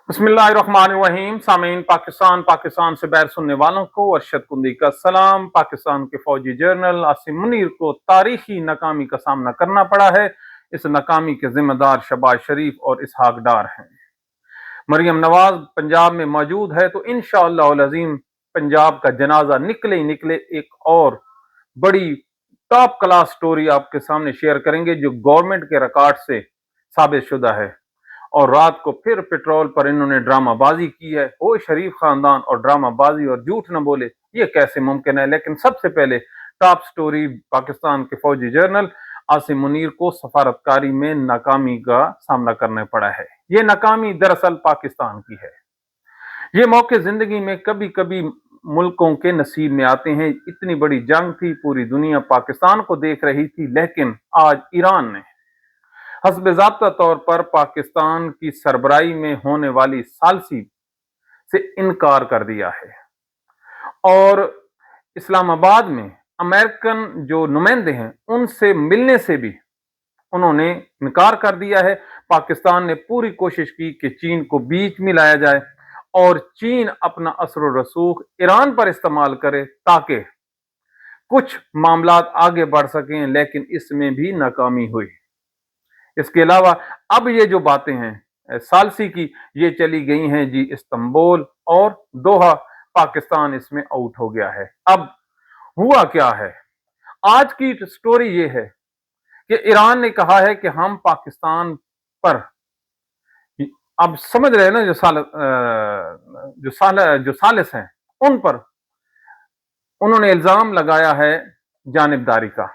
बिस्मिल्लाहिर्रहमानिर्रहीम। सामीन, पाकिस्तान से बैर सुनने वालों को अरशद कुंदी का सलाम। पाकिस्तान के फौजी जनरल आसिम मुनीर को तारीखी नाकामी का सामना करना पड़ा है। इस नाकामी के जिम्मेदार शहबाज शरीफ और इसहाक डार हैं। मरियम नवाज पंजाब में मौजूद है तो इंशाअल्लाह अज़ीम पंजाब का जनाजा निकले ही निकले। एक और बड़ी टॉप क्लास स्टोरी आपके सामने शेयर करेंगे जो गवर्नमेंट के रिकॉर्ड से साबित शुदा है। और रात को फिर पेट्रोल पर इन्होंने ड्रामाबाजी की है। ओ शरीफ खानदान और ड्रामाबाजी और झूठ न बोले, ये कैसे मुमकिन है। लेकिन सबसे पहले टॉप स्टोरी, पाकिस्तान के फौजी जनरल आसिम मुनीर को सफारतकारी में नाकामी का सामना करना पड़ा है। ये नाकामी दरअसल पाकिस्तान की है। ये मौके जिंदगी में कभी कभी मुल्कों के नसीब में आते हैं। इतनी बड़ी जंग थी, पूरी दुनिया पाकिस्तान को देख रही थी, लेकिन आज ईरान ने हस्ब ज़ाब्ता तौर पर पाकिस्तान की सरबराही में होने वाली सालसी से इनकार कर दिया है। और इस्लामाबाद में अमेरिकन जो नुमाइंदे हैं उनसे मिलने से भी उन्होंने इनकार कर दिया है। पाकिस्तान ने पूरी कोशिश की कि चीन को बीच में लाया जाए और चीन अपना असर रसूख ईरान पर इस्तेमाल करे ताकि कुछ मामलात आगे बढ़ सकें, लेकिन इसमें भी नाकामी हुई। इसके अलावा अब ये जो बातें हैं सालसी की, ये चली गई हैं जी इस्तांबुल और दोहा। पाकिस्तान इसमें आउट हो गया है। अब हुआ क्या है, आज की स्टोरी ये है कि ईरान ने कहा है कि हम पाकिस्तान पर, अब समझ रहे हैं ना, जो सालिस हैं उन पर उन्होंने इल्जाम लगाया है जानिबदारी का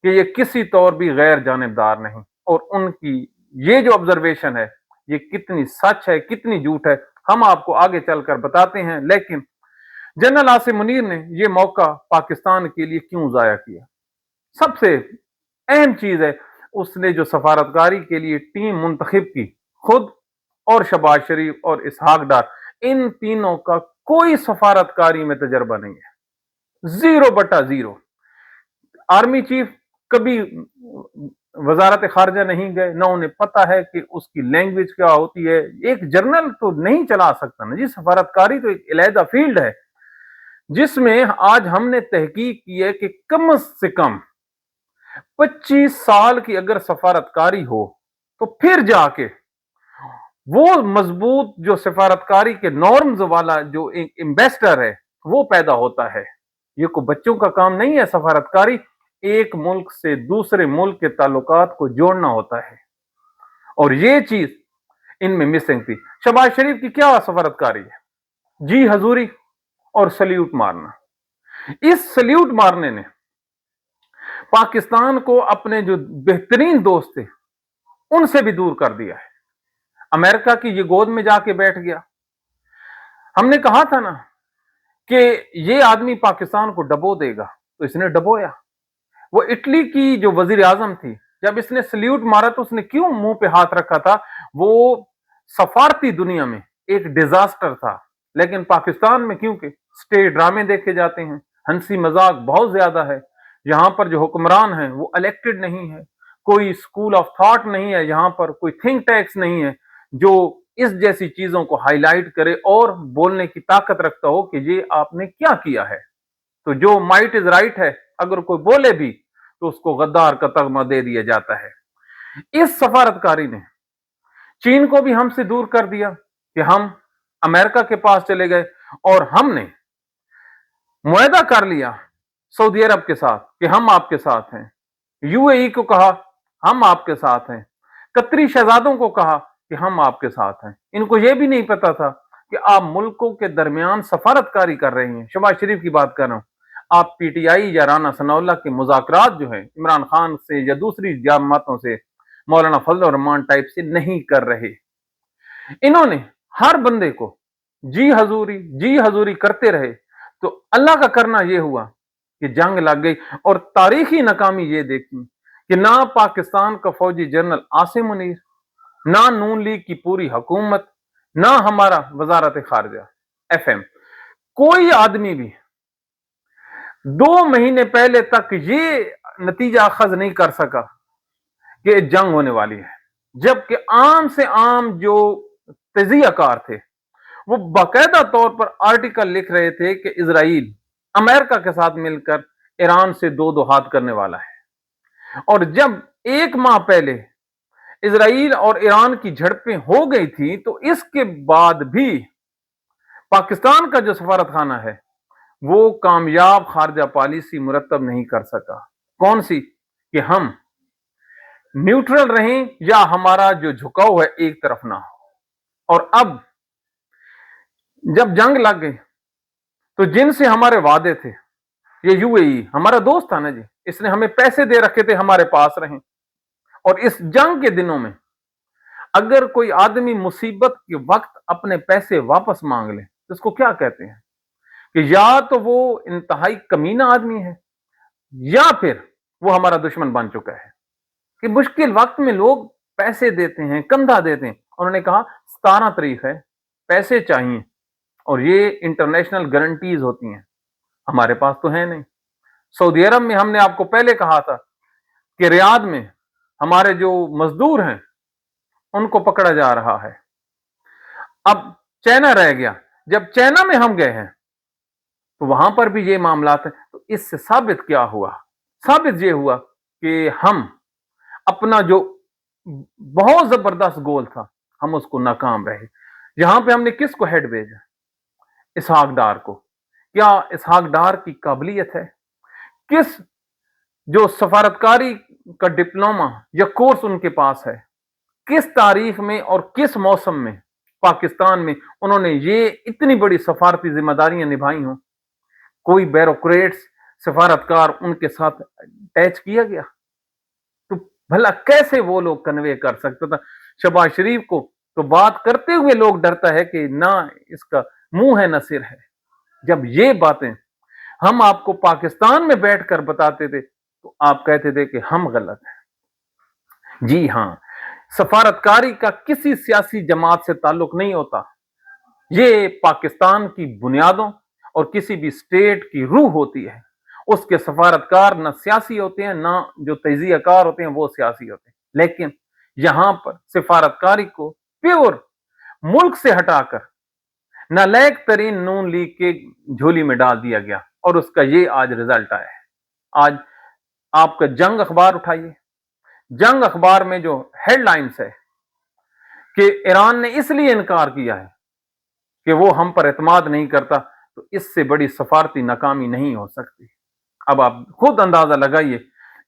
कि ये किसी तौर भी गैर जानिबदार नहीं। और उनकी ये जो ऑब्जर्वेशन है ये कितनी सच है कितनी झूठ है हम आपको आगे चलकर बताते हैं। लेकिन जनरल आसिम मुनीर ने ये मौका पाकिस्तान के लिए क्यों जाया किया? सबसे अहम चीज है, उसने जो सफारतकारी के लिए टीम मुंतखब की, खुद और शहबाज शरीफ और इसहाक डार, इन तीनों का कोई सफारतकारी में तजर्बा नहीं है। 0/0। आर्मी चीफ कभी वजारत खारजा नहीं गए, ना उन्हें पता है कि उसकी लैंग्वेज क्या होती है। एक जर्नल तो नहीं चला सकता ना जी, सफारतकारी तो एक अलहदा फील्ड है जिसमें आज हमने तहकीक की है कि कम से कम 25 साल की अगर सफारतकारी हो तो फिर जाके वो मजबूत जो सफारतकारी के नॉर्म्स वाला जो एक एम्बेसडर है वो पैदा होता है। ये कोई बच्चों का काम नहीं है। सफारतकारी एक मुल्क से दूसरे मुल्क के ताल्लुकात को जोड़ना होता है और ये चीज इनमें मिसिंग थी। शहबाज शरीफ की क्या सफारतकारी है? जी हजूरी और सल्यूट मारना। इस सल्यूट मारने ने पाकिस्तान को अपने जो बेहतरीन दोस्त थे उनसे भी दूर कर दिया है। अमेरिका की ये गोद में जाके बैठ गया। हमने कहा था ना कि ये आदमी पाकिस्तान को डबो देगा, तो इसने डबोया। वो इटली की जो वजीर आजम थी, जब इसने सल्यूट मारा तो उसने क्यों मुंह पे हाथ रखा था? वो सफारती दुनिया में एक डिजास्टर था, लेकिन पाकिस्तान में क्योंकि स्टेट ड्रामे देखे जाते हैं, हंसी मजाक बहुत ज्यादा है, यहाँ पर जो हुक्मरान है वो इलेक्टेड नहीं है, कोई स्कूल ऑफ थॉट नहीं है, यहाँ पर कोई थिंक टैंक्स नहीं है जो इस जैसी चीजों को हाईलाइट करे और बोलने की ताकत रखता हो कि ये आपने क्या किया है। तो जो माइट इज राइट है, अगर कोई बोले भी तो उसको गद्दार का तगमा दे दिया जाता है। इस सफारतकारी ने चीन को भी हमसे दूर कर दिया कि हम अमेरिका के पास चले गए और हमने मुआहदा कर लिया सऊदी अरब के साथ कि हम आपके साथ हैं। यूएई को कहा हम आपके साथ हैं। कतरी शहजादों को कहा कि हम आपके साथ हैं। इनको यह भी नहीं पता था कि आप मुल्कों के दरमियान सफारतकारी कर रहे हैं। शहबाज शरीफ की बात कर रहा हूं। आप पीटीआई या राना सनाउल्लाह के मुज़ाकरात जो है इमरान खान से या दूसरी जमातों से, मौलाना फजल रहमान टाइप से नहीं कर रहे। इन्होंने हर बंदे को जी हजूरी करते रहे। तो अल्लाह का करना यह हुआ कि जंग लग गई और तारीखी नाकामी ये देखी कि ना पाकिस्तान का फौजी जनरल आसिम मुनीर, ना नून लीग की पूरी हुकूमत, ना हमारा वजारत खारजा FM, कोई आदमी भी 2 महीने पहले तक ये नतीजा अखज नहीं कर सका कि जंग होने वाली है। जबकि आम से आम जो تجزیہ کار تھے، وہ باقاعدہ طور پر آرٹیکل لکھ رہے تھے کہ اسرائیل امریکہ کے ساتھ مل کر ایران سے دو دو ہاتھ کرنے والا ہے۔ اور جب ایک ماہ پہلے اسرائیل اور ایران کی جھڑپیں ہو گئی تھی تو اس کے بعد بھی پاکستان کا جو سفارت خانہ ہے وہ کامیاب خارجہ پالیسی مرتب نہیں کر سکا۔ کون سی؟ کہ ہم نیوٹرل رہیں یا ہمارا جو جھکاؤ ہے ایک طرف نہ ہو۔ اور اب جب جنگ لگ گئی تو جن سے ہمارے وعدے تھے، یہ یو اے ای ہمارا دوست تھا نا جی، اس نے ہمیں پیسے دے رکھے تھے ہمارے پاس رہیں۔ اور اس جنگ کے دنوں میں اگر کوئی آدمی مصیبت کے وقت اپنے پیسے واپس مانگ لے تو اس کو کیا کہتے ہیں؟ کہ یا تو وہ انتہائی کمینہ آدمی ہے یا پھر وہ ہمارا دشمن بن چکا ہے۔ کہ مشکل وقت میں لوگ پیسے دیتے ہیں، کندھا دیتے ہیں۔ انہوں نے کہا 17 تاریخ ہے، پیسے چاہیے، اور یہ انٹرنیشنل گارنٹیز ہوتی ہیں، ہمارے پاس تو ہے نہیں۔ سعودی عرب میں ہم نے آپ کو پہلے کہا تھا کہ ریاض میں ہمارے جو مزدور ہیں ان کو پکڑا جا رہا ہے۔ اب چائنا رہ گیا، جب چائنا میں ہم گئے ہیں تو وہاں پر بھی یہ معاملات ہیں۔ تو اس سے ثابت کیا ہوا؟ ثابت یہ ہوا کہ ہم اپنا جو بہت زبردست گول تھا ہم اس کو ناکام رہے۔ یہاں پہ ہم نے کس کو ہیڈ بھیجا؟ اسحاق ڈار کو۔ کیا اسحاق ڈار کی قابلیت ہے؟ کس جو سفارتکاری کا ڈپلوما یا کورس ان کے پاس ہے، کس تاریخ میں اور کس موسم میں پاکستان میں انہوں نے یہ اتنی بڑی سفارتی ذمہ داریاں نبھائی ہوں؟ کوئی بیوروکریٹس سفارتکار ان کے ساتھ اٹیچ کیا گیا؟ تو بھلا کیسے وہ لوگ کنوے کر سکتا تھا؟ شہباز شریف کو تو بات کرتے ہوئے لوگ ڈرتا ہے کہ نہ اس کا منہ ہے نہ سر ہے۔ جب یہ باتیں ہم آپ کو پاکستان میں بیٹھ کر بتاتے تھے تو آپ کہتے تھے کہ ہم غلط ہیں۔ جی ہاں، سفارتکاری کا کسی سیاسی جماعت سے تعلق نہیں ہوتا، یہ پاکستان کی بنیادوں اور کسی بھی اسٹیٹ کی روح ہوتی ہے۔ اس کے سفارتکار نہ سیاسی ہوتے ہیں، نہ جو تجزیہ کار ہوتے ہیں وہ سیاسی ہوتے ہیں۔ لیکن یہاں پر سفارتکاری کو پیور ملک سے ہٹا کر نالائق ترین نون لیگ کے جھولی میں ڈال دیا گیا، اور اس کا یہ آج رزلٹ آیا ہے۔ آج آپ کا جنگ اخبار اٹھائیے، جنگ اخبار میں جو ہیڈ لائنز ہے کہ ایران نے اس لیے انکار کیا ہے کہ وہ ہم پر اعتماد نہیں کرتا، تو اس سے بڑی سفارتی ناکامی نہیں ہو سکتی۔ اب آپ خود اندازہ لگائیے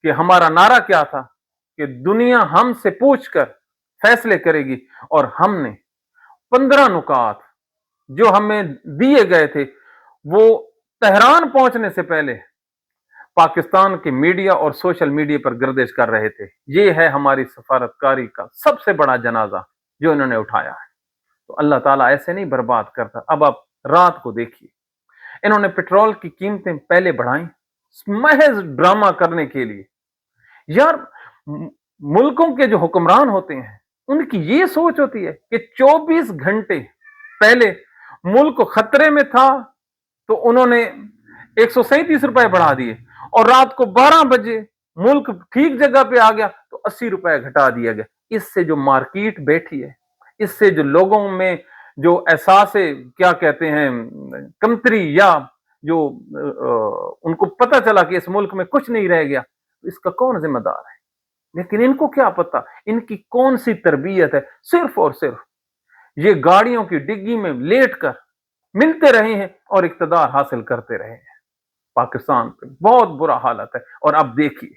کہ ہمارا نعرہ کیا تھا کہ دنیا ہم سے پوچھ کر فیصلے کرے گی، اور ہم نے 15 نکات جو ہمیں دیے گئے تھے وہ تہران پہنچنے سے پہلے پاکستان کے میڈیا اور سوشل میڈیا پر گردش کر رہے تھے۔ یہ ہے ہماری سفارتکاری کا سب سے بڑا جنازہ جو انہوں نے اٹھایا ہے۔ تو اللہ تعالیٰ ایسے نہیں برباد کرتا۔ اب آپ رات کو دیکھیے، انہوں نے پیٹرول کی قیمتیں پہلے بڑھائیں محض ڈرامہ کرنے کے لیے۔ یار ملکوں کے جو حکمران ہوتے ہیں ان کی یہ سوچ ہوتی ہے کہ 24 گھنٹے پہلے ملک خطرے میں تھا تو انہوں نے 137 روپے بڑھا دیے، اور رات کو 12 بجے ملک ٹھیک جگہ پہ آ گیا تو 80 روپے گھٹا دیا گیا۔ اس سے جو مارکیٹ بیٹھی ہے، اس سے جو لوگوں میں جو احساس کیا کہتے ہیں کمتری، یا جو ان کو پتہ چلا کہ اس ملک میں کچھ نہیں رہ گیا، اس کا کون ذمہ دار ہے؟ لیکن ان کو کیا پتا ان کی کون سی تربیت ہے؟ صرف اور صرف یہ گاڑیوں کی ڈگی میں لیٹ کر ملتے رہے ہیں اور اقتدار حاصل کرتے رہے ہیں۔ پاکستان پہ بہت برا حالت ہے۔ اور اب دیکھیے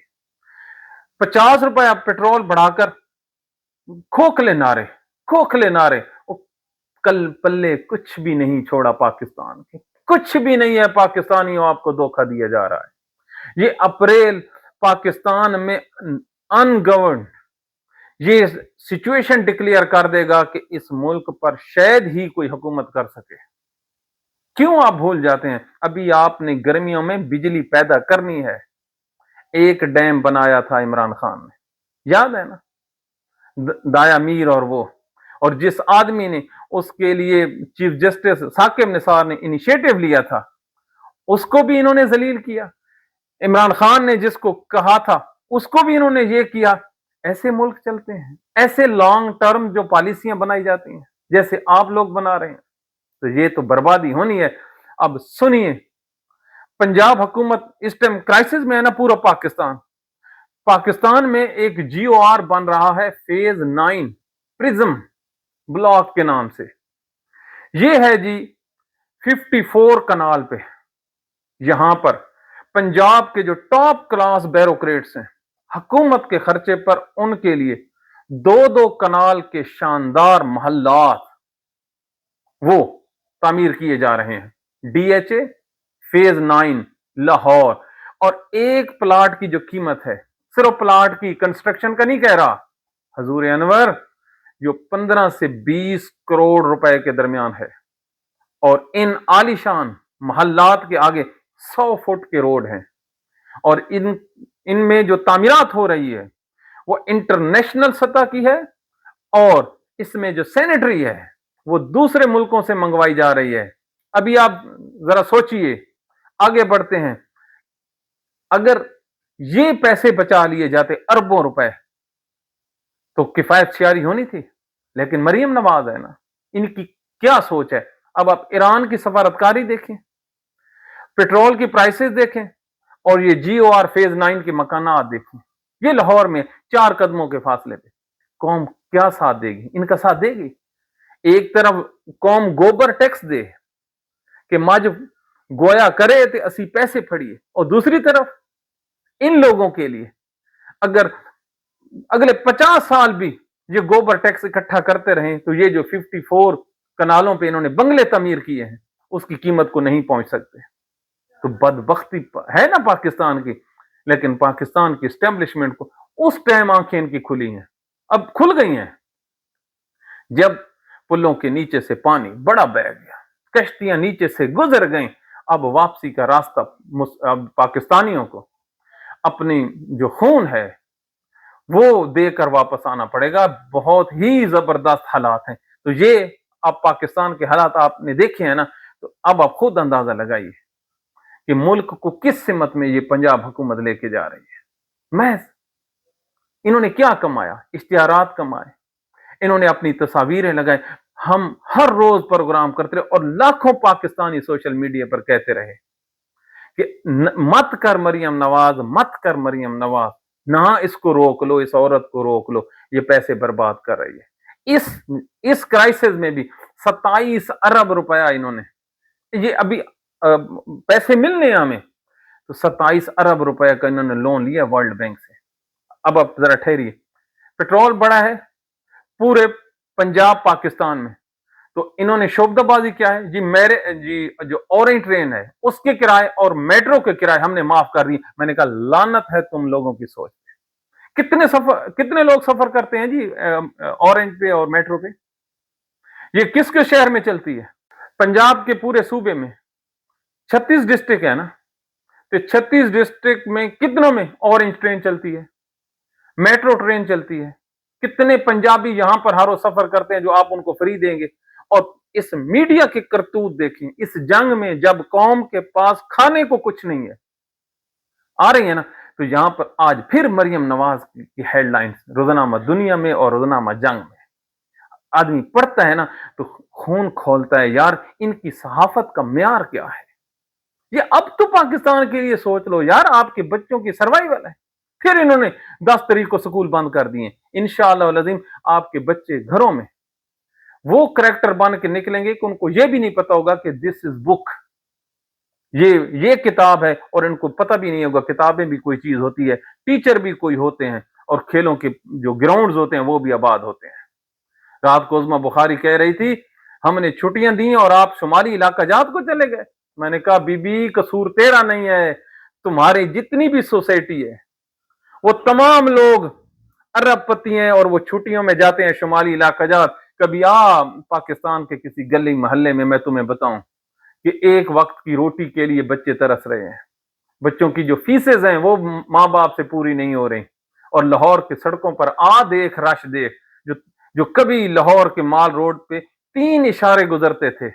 50 روپے اب پیٹرول بڑھا کر کھوکھلے نعرے، کل پلے کچھ بھی نہیں چھوڑا پاکستان کے، کچھ بھی نہیں ہے۔ پاکستانیوں آپ کو دھوکہ دیا جا رہا ہے۔ یہ اپریل پاکستان میں ان گورنڈ یہ سچویشن ڈکلیئر کر دے گا کہ اس ملک پر شاید ہی کوئی حکومت کر سکے۔ کیوں آپ بھول جاتے ہیں؟ ابھی آپ نے گرمیوں میں بجلی پیدا کرنی ہے، ایک ڈیم بنایا تھا عمران خان نے، یاد ہے نا؟ دایا میر اور جس آدمی نے اس کے لیے چیف جسٹس ثاقب نثار نے انیشیٹو لیا تھا، اس کو بھی انہوں نے ذلیل کیا۔ عمران خان نے جس کو کہا تھا اس کو بھی انہوں نے یہ کیا۔ ایسے ملک چلتے ہیں، ایسے لانگ ٹرم جو پالیسیاں بنائی جاتی ہیں۔ जैसे आप लोग बना रहे हैं, तो ये तो बर्बादी होनी है। अब सुनिए, पंजाब हुकूमत इस टाइम क्राइसिस में है ना, पूरा पाकिस्तान में एक GOR बन रहा है फेज 9 प्रिज्म ब्लॉक के नाम से। ये है जी 54 कनाल पे। यहां पर पंजाब के जो टॉप क्लास ब्यूरोक्रेट्स हैं, हुकूमत के खर्चे पर उनके लिए 2-2 कनाल के शानदार महल्लात वो तामीर किए जा रहे हैं। DHA phase 9 Lahore. और एक प्लाट की जो कीमत है, सिर्फ प्लाट की, कंस्ट्रक्शन का नहीं कह रहा हजूर अनवर, जो 15 से 20 करोड़ रुपए के दरमियान है। और इन आलीशान महल्लात के आगे 100 फुट के रोड हैं। और इनमें जो तामीरात हो रही है वो इंटरनेशनल सतह की है। और इसमें जो सैनिटरी है वो दूसरे मुल्कों से मंगवाई जा रही है। अभी आप जरा सोचिए, आगे बढ़ते हैं, अगर ये पैसे बचा लिए जाते अरबों रुपए, तो किफायत शियारी होनी थी। लेकिन मरियम नवाज है ना, इनकी क्या सोच है। अब आप ईरान की सफारतकारी देखें, पेट्रोल की प्राइसेस देखें, और ये GOR फेज 9 के मकानात देखें। ये लाहौर में 4 कदमों के फासले पे। कौम क्या साथ देगी? इनका साथ देगी? एक तरफ कौम गोबर टैक्स दे कि मज गोया करे ते 80 पैसे फड़िए, और दूसरी तरफ इन लोगों के लिए अगर अगले 50 साल भी ये गोबर टैक्स इकट्ठा करते रहे, तो ये जो 54 कनालों पे इन्होंने बंगले तमीर किए हैं, उसकी कीमत को नहीं पहुंच सकते। तो बदबख्ती है ना पाकिस्तान की। लेकिन पाकिस्तान की एस्टेब्लिशमेंट को उस टाइम आंखें इनकी खुली हैं, अब खुल गई हैं, जब पुलों के नीचे से पानी बड़ा बह गया, कश्तियां नीचे से गुजर गईं। अब वापसी का रास्ता अब पाकिस्तानियों को अपनी जो खून है वो देकर वापस आना पड़ेगा। बहुत ही जबरदस्त हालात हैं। तो ये अब पाकिस्तान के हालात आपने देखे हैं ना, तो अब आप खुद अंदाजा लगाइए कि मुल्क को किस सिमत में ये पंजाब हुकूमत लेके जा रही है। महज इन्होंने क्या कमाया? इश्तिहारात कमाए, इन्होंने अपनी तस्वीरें लगाई। हम हर रोज प्रोग्राम करते रहे और लाखों पाकिस्तानी सोशल मीडिया पर कहते रहे कि मत कर मरियम नवाज, मत कर मरियम नवाज, ना इसको रोक लो, इस औरत को रोक लो, ये पैसे बर्बाद कर रही है। इस क्राइसिस में भी 27 अरब रुपया इन्होंने, ये अभी पैसे मिलने हमें, तो 27 अरब रुपए का इन्होंने लोन लिया वर्ल्ड बैंक से। अब आप जरा ठहरिए, पेट्रोल बढ़ा है पूरे पंजाब पाकिस्तान में, तो इन्होंने शोबदाबाजी क्या है जी, मेरे जी जो ऑरेंज ट्रेन है उसके किराए और मेट्रो के किराए हमने माफ कर दिए। मैंने कहा लानत है तुम लोगों की सोच। कितने लोग सफर करते हैं जी ऑरेंज पे और मेट्रो पे? ये किसके शहर में चलती है? पंजाब के पूरे सूबे में 36 डिस्ट्रिक्ट है ना, तो 36 डिस्ट्रिक्ट में कितनों में ऑरेंज ट्रेन चलती है, मेट्रो ट्रेन चलती है? कितने पंजाबी यहां पर हर रोज सफर करते हैं जो आप उनको फ्री देंगे? और इस मीडिया के करतूत देखें, इस जंग में जब कौम के पास खाने को कुछ नहीं है, आ रही है ना, तो यहां पर आज फिर मरियम नवाज की हेडलाइंस रोजनामा दुनिया में और रोजनामा जंग में आदमी पढ़ता है ना तो खून खोलता है। यार इनकी सहाफत का म्यार क्या है? ये अब तो पाकिस्तान के लिए सोच लो यार, आपके बच्चों की सर्वाइवल है। फिर इन्होंने 10 तारीख को स्कूल बंद कर दिए। इंशाअल्लाह अज़ीम आपके बच्चे घरों में वो करैक्टर बन के निकलेंगे कि उनको ये भी नहीं पता होगा कि दिस इज बुक, ये किताब है, और इनको पता भी नहीं होगा किताबें भी कोई चीज होती है, टीचर भी कोई होते हैं, और खेलों के जो ग्राउंड्स होते हैं वो भी आबाद होते हैं। रात को उस्मा बुखारी कह रही थी हमने छुट्टियां दी और आप शुमारी इलाका जात को चले गए। मैंने कहा बीबी कसूर तेरा नहीं है, तुम्हारी जितनी भी सोसाइटी है वो तमाम लोग अरबपति हैं और वो छुट्टियों में जाते हैं शुमाली इलाका जात। कभी आ पाकिस्तान के किसी गली मोहल्ले में मैं तुम्हें बताऊं कि एक वक्त की रोटी के लिए बच्चे तरस रहे हैं, बच्चों की जो फीसेज हैं वो माँ बाप से पूरी नहीं हो रही, और लाहौर की सड़कों पर देख रश देख, जो कभी लाहौर के माल रोड पे 3 इशारे गुजरते थे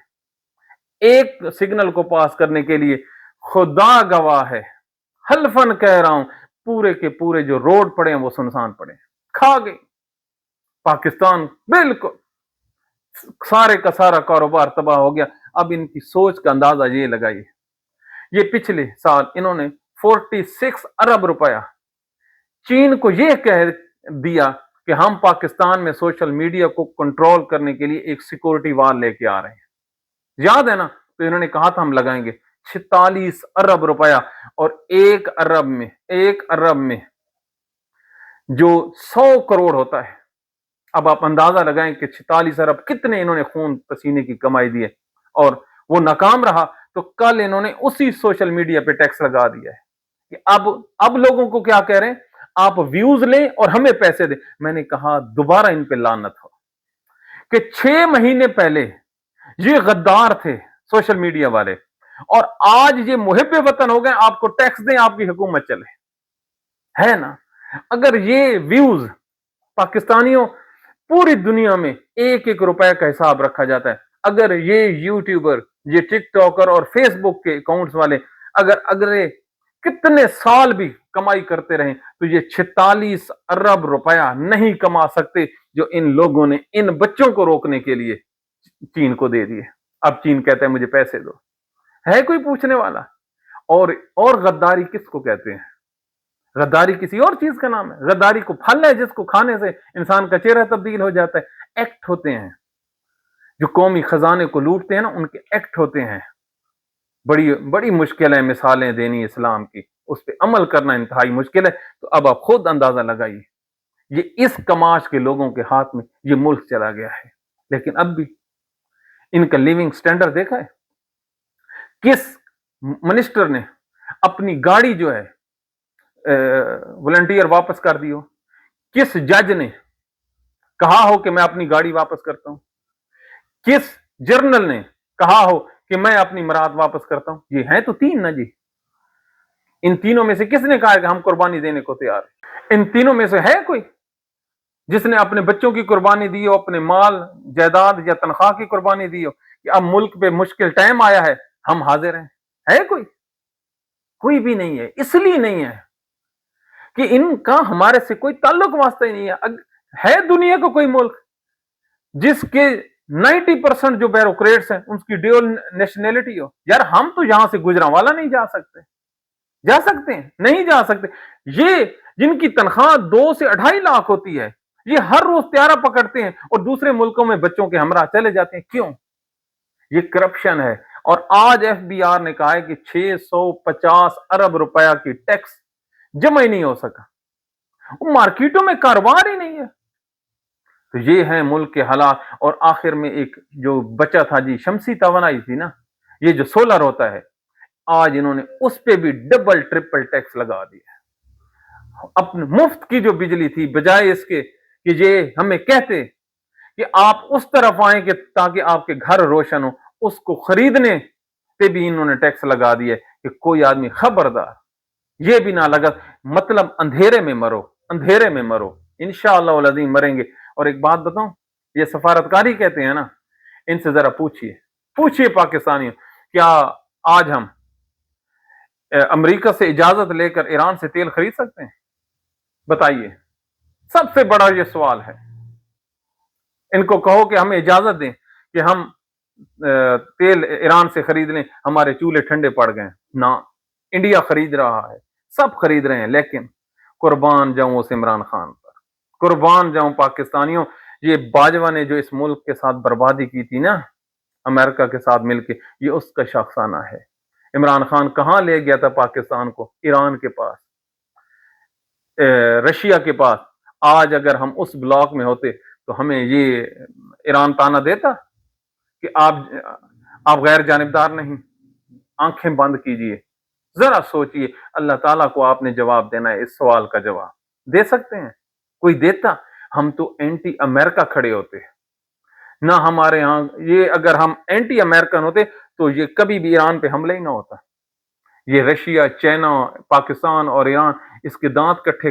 एक सिग्नल को पास करने के लिए, खुदा गवाह है, हल्फन कह रहा हूं, पूरे के पूरे जो रोड पड़े हैं वो सुनसान पड़े, खा गई पाकिस्तान बिल्कुल। सारे का सारा कारोबार तबाह हो गया। अब इनकी सोच का अंदाजा ये लगाइए, ये पिछले साल इन्होंने 46 अरब रुपया चीन को यह कह दिया कि हम पाकिस्तान में सोशल मीडिया को कंट्रोल करने के लिए एक सिक्योरिटी वाल लेके आ रहे हैं। याद है ना? तो इन्होंने कहा था हम लगाएंगे 46 अरब रुपया, और एक अरब में जो 100 करोड़ होता है, अब आप अंदाजा लगाएं कि 46 अरब कितने इन्होंने खून पसीने की कमाई दी है, और वो नाकाम रहा। तो कल इन्होंने उसी सोशल मीडिया पे टैक्स लगा दिया है कि अब लोगों को क्या कह रहे हैं, आप व्यूज लें और हमें पैसे दें। मैंने कहा दोबारा इन पे लानत हो कि 6 महीने पहले ये गद्दार थे सोशल मीडिया वाले, और आज ये मुहिब्बे वतन हो गए, आपको टैक्स दें, आपकी हुकूमत चले, है ना? अगर ये व्यूज पाकिस्तानियों, पूरी दुनिया में एक एक रुपए का हिसाब रखा जाता है, अगर ये यूट्यूबर, ये टिकटॉकर और फेसबुक के अकाउंट्स वाले अगर अगले कितने साल भी कमाई करते रहे, तो ये 46 अरब रुपया नहीं कमा सकते जो इन लोगों ने इन बच्चों को रोकने के लिए चीन को दे दिए। अब चीन कहता है मुझे पैसे दो, है कोई पूछने वाला? और गद्दारी किसको कहते हैं? गद्दारी किसी और चीज का नाम है। गद्दारी को फल है जिसको खाने से इंसान का चेहरा तब्दील हो जाता है। एक्ट होते हैं जो कौमी खजाने को लूटते हैं ना, उनके एक्ट होते हैं। बड़ी बड़ी मुश्किल है मिसालें देनी इस्लाम की, उस पर अमल करना इंतहाई मुश्किल है। तो अब आप खुद अंदाजा लगाइए, ये इस कमाश के लोगों के हाथ में ये मुल्क चला गया है। लेकिन अब भी इनका लिविंग स्टैंडर्ड देखा है? किस मिनिस्टर ने अपनी गाड़ी जो है वॉलंटियर वापस कर दी हो? किस जज ने कहा हो कि मैं अपनी गाड़ी वापस करता हूं? किस जर्नल ने कहा हो कि मैं अपनी मराद वापस करता हूं? ये हैं तो 3 ना जी। इन तीनों में से किसने कहा है कि हम कुर्बानी देने को तैयार हैं? इन तीनों में से है कोई जिसने अपने बच्चों की कुर्बानी दी हो, अपने माल जायदाद या तनख्वाह की कुर्बानी दी हो कि अब मुल्क पे मुश्किल टाइम आया है, हम हाजिर हैं? है कोई? कोई भी नहीं है। इसलिए नहीं है कि इनका हमारे से कोई ताल्लुक वास्ता ही नहीं है। है दुनिया का कोई मुल्क जिसके 90% जो ब्यूरोक्रेट्स हैं उनकी ड्यूअल नेशनैलिटी हो? यार हम तो यहां से गुजरांवाला नहीं जा सकते, जा सकते हैं? नहीं जा सकते। ये जिनकी तनख्वाह 2 से 2.5 लाख होती है, ये हर रोज त्यारा पकड़ते हैं और दूसरे मुल्कों में बच्चों के हमरा चले जाते हैं। क्यों? ये करप्शन है। और आज एफबीआर ने कहा है कि 650 अरब रुपया की टैक्स जमा ही नहीं हो सका, वो मार्केटों में कारोबार ही नहीं है। तो ये है मुल्क के हालात। और आखिर में एक जो बचा था जी, शमसी तवानाई थी ना, ये जो सोलर होता है, आज इन्होंने उस पे भी डबल ट्रिपल टैक्स लगा दिया। अपने मुफ्त की जो बिजली थी, बजाय इसके कि ये हमें कहते कि आप उस तरफ आए कि ताकि आपके घर रोशन हो, उसको खरीदने पे भी इन्होंने टैक्स लगा दिया कि कोई आदमी खबरदार ये भी ना लगा। मतलब अंधेरे में मरो, अंधेरे में मरो, इंशाअल्लाह अज़ीम मरेंगे। और एक बात बताऊं, ये सफारतकारी कहते हैं ना, इनसे जरा पूछिए पाकिस्तानियों, क्या आज हम अमेरिका से इजाजत लेकर ईरान से तेल खरीद सकते हैं? बताइए, सबसे बड़ा ये सवाल है। इनको कहो कि हमें इजाजत दें कि हम तेल ईरान से खरीद लें, हमारे चूल्हे ठंडे पड़ गए ना। इंडिया खरीद रहा है, सब खरीद रहे हैं, लेकिन कुर्बान जाऊं उस इमरान खान पर, कुर्बान जाऊं पाकिस्तानियों। ये बाजवा ने जो इस मुल्क के साथ बर्बादी की थी ना, अमेरिका के साथ मिलके, ये उसका शाखसाना है। इमरान खान कहां ले गया था पाकिस्तान को? ईरान के पास, रशिया के पास। आज अगर हम उस ब्लॉक में होते तो हमें ये ईरान ताना देता कि आप गैर जानिबदार नहीं। आंखें बंद कीजिए, जरा सोचिए। अल्लाह ताला को आपने जवाब देना है। इस सवाल का जवाब दे सकते हैं? कोई देता? हम तो एंटी अमेरिका खड़े होते ना। हमारे यहां ये, अगर हम एंटी अमेरिकन होते तो ये कभी भी ईरान पे हमला ही ना होता। ये रशिया, चाइना, पाकिस्तान और ईरान इसके दांत खट्टे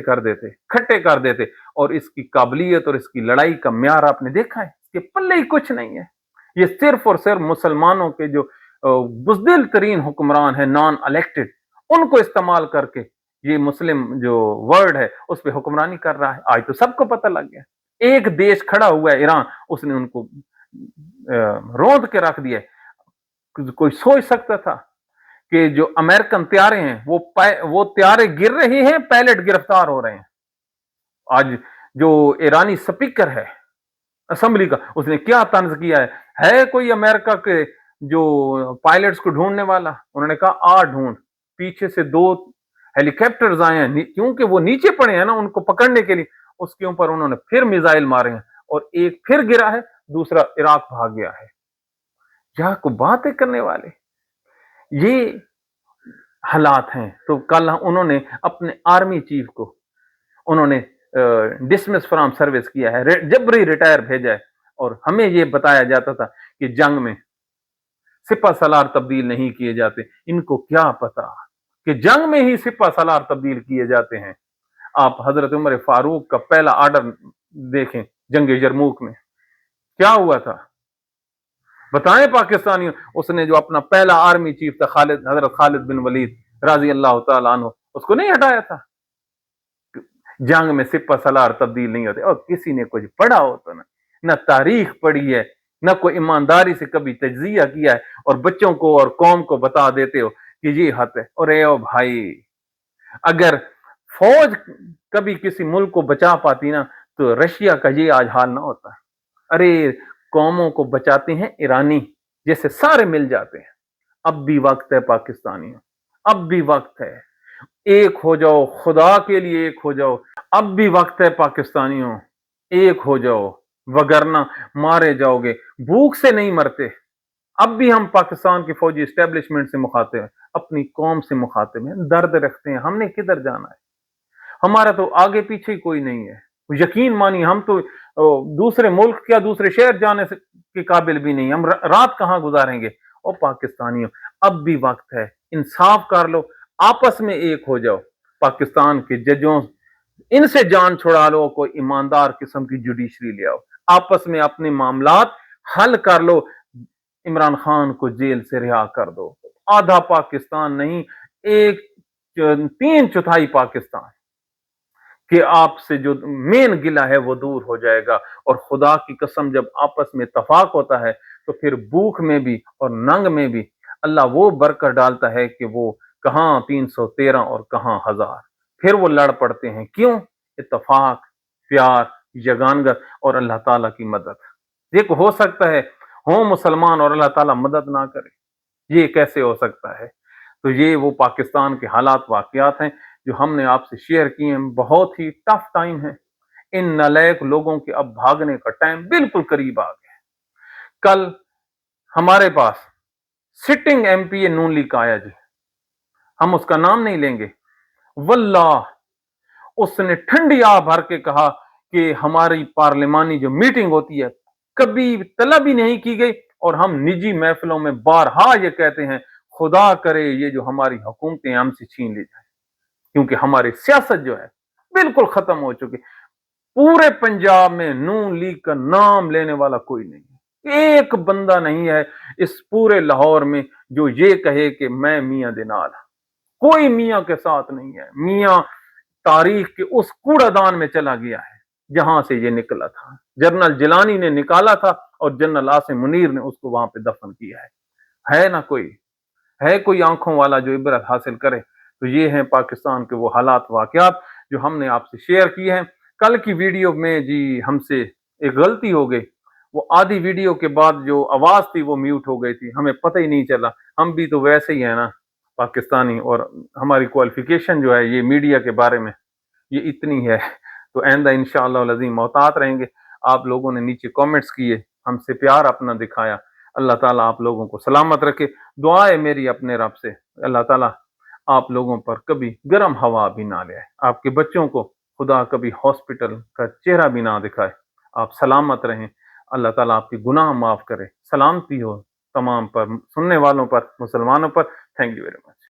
कर देते। और इसकी काबिलियत और इसकी लड़ाई का म्यार आपने देखा है, इसके पल्ले ही कुछ नहीं है। ये सिर्फ और सिर्फ मुसलमानों के जो बुज़दिल तरीन हुक्मरान है, नॉन इलेक्टेड, उनको इस्तेमाल करके ये मुस्लिम जो वर्ड है उस पर हुक्मरानी कर रहा है। आज तो सबको पता लग गया। एक देश खड़ा हुआ है ईरान, उसने उनको रोंद के रख दिया है। कोई सोच सकता था कि जो अमेरिकन त्यारे हैं वो त्यारे गिर रहे हैं, पायलट गिरफ्तार हो रहे हैं। आज जो ईरानी स्पीकर है असेंबली का, उसने क्या तंज किया है कोई अमेरिका के जो पायलट्स को ढूंढने वाला? उन्होंने कहा आ ढूंढ। पीछे से 2 हेलीकॉप्टर्स आए हैं, क्योंकि वो नीचे पड़े हैं ना उनको पकड़ने के लिए, उसके ऊपर उन्होंने फिर मिसाइल मारे हैं और एक फिर गिरा है, दूसरा इराक भाग गया है। क्या को बातें करने वाले ये हालात हैं। तो कल उन्होंने अपने आर्मी चीफ को उन्होंने डिसमिस फ्रॉम सर्विस किया है, जबरी रिटायर भेजा है। और हमें ये बताया जाता था कि जंग में सिपा सलार तब्दील नहीं किए जाते। इनको क्या पता कि जंग में ही सिपा सलार तब्दील किए जाते हैं। आप हजरत उमर फारूक का पहला ऑर्डर देखें जंग यरमूक में, क्या हुआ था बताएं पाकिस्तानियों। उसने जो अपना पहला आर्मी चीफ था हजरत खालिद बिन वलीद राजी अल्लाह तआला अन्हु, उसको नहीं हटाया था। जंग में सिपा सलार तब्दील नहीं होते। और किसी ने कुछ पढ़ा हो तो ना तारीख पढ़ी है, ना कोई ईमानदारी से कभी तज्जिया किया है, और बच्चों को और कौम को बता देते हो कि ये हद है। और ओ भाई, अगर फौज कभी किसी मुल्क को बचा पाती ना, तो रशिया का ये आज हाल ना होता। अरे कौमों को बचाते हैं ईरानी, जैसे सारे मिल जाते हैं। अब भी वक्त है पाकिस्तानियों, अब भी वक्त है, एक हो जाओ, खुदा के लिए एक हो जाओ। अब भी वक्त है पाकिस्तानियों, एक हो जाओ, वगरना मारे जाओगे। भूख से नहीं मरते। अब भी हम पाकिस्तान की फौजी एस्टेब्लिशमेंट से मुखातिब हैं, अपनी कौम से मुखातिब हैं, दर्द रखते हैं। हमने किधर जाना है? हमारा तो आगे पीछे ही कोई नहीं है। यकीन मानिए, हम तो दूसरे मुल्क या दूसरे शहर जाने के काबिल भी नहीं। हम रात कहां गुजारेंगे? और पाकिस्तानियों, अब भी वक्त है, इंसाफ कर लो, आपस में एक हो जाओ। पाकिस्तान के जजों, इनसे जान छुड़ा लो, कोई ईमानदार किस्म की जुडिशरी ले आओ, आपस में अपने मामलात हल कर लो। इमरान खान को जेल से रिहा कर दो। आधा पाकिस्तान नहीं, 3/4 पाकिस्तान कि आपसे जो मेन गिला है वो दूर हो जाएगा। और खुदा की कसम, जब आपस में इत्तफाक होता है तो फिर भूख में भी और नंग में भी अल्लाह वो बरकत डालता है कि वो कहां 313 और कहां 1000। फिर वो लड़ पड़ते हैं। क्यों? इत्तफाक, प्यार, यगानगत और अल्लाह ताला की मदद। ये हो सकता है हो मुसलमान और अल्लाह ताला मदद ना करे? ये कैसे हो सकता है? तो ये वो पाकिस्तान के हालात वाकयात हैं जो हमने आपसे शेयर किए हैं। बहुत ही टफ टाइम है। इन नालायक लोगों के अब भागने का टाइम बिल्कुल करीब आ गया। कल हमारे पास सिटिंग एमपी नून लीग का आया जी, हम उसका नाम नहीं लेंगे। वल्लाह उसने ठंडी आ भर के कहा कि हमारी पार्लिमानी जो मीटिंग होती है कभी तलब ही नहीं की गई, और हम निजी महफिलों में बारहा ये कहते हैं खुदा करे ये जो हमारी हुकूमतें हमसे छीन ली जाए, क्योंकि हमारी सियासत जो है बिल्कुल खत्म हो चुकी। पूरे पंजाब में नून लीग का नाम लेने वाला कोई नहीं है। एक बंदा नहीं है इस पूरे लाहौर में जो ये कहे कि मैं मियां दे नाल। कोई मियां के साथ नहीं है। मियां तारीख के उस कूड़ादान में चला गया है जहां से ये निकला था। जनरल जिलानी ने निकाला था और जनरल आसिम मुनीर ने उसको वहां पे दफन किया है ना कोई? है कोई आंखों वाला जो इबरत हासिल करे? तो ये हैं पाकिस्तान के वो हालात वाकयात जो हमने आपसे शेयर किए हैं। कल की वीडियो में जी हमसे एक गलती हो गई। वो आधी वीडियो के बाद जो आवाज थी वो म्यूट हो गई थी, हमें पता ही नहीं चला। हम भी तो वैसे ही है ना पाकिस्तानी, और हमारी क्वालिफिकेशन जो है ये मीडिया के बारे में ये इतनी है। तो आइंदा इंशाअल्लाह अज़ीम मोहतात रहेंगे। आप लोगों ने नीचे कमेंट्स किए, हमसे प्यार अपना दिखाया। अल्लाह ताला आप लोगों को सलामत रखे। दुआ है मेरी अपने रब से, अल्लाह ताला आप लोगों पर कभी गर्म हवा भी ना ले आए। आपके बच्चों को खुदा कभी हॉस्पिटल का चेहरा भी ना दिखाए। आप सलामत रहें। अल्लाह ताला आपकी गुनाह माफ करे। सलामती हो तमाम पर, सुनने वालों पर, मुसलमानों पर। Thank you very much.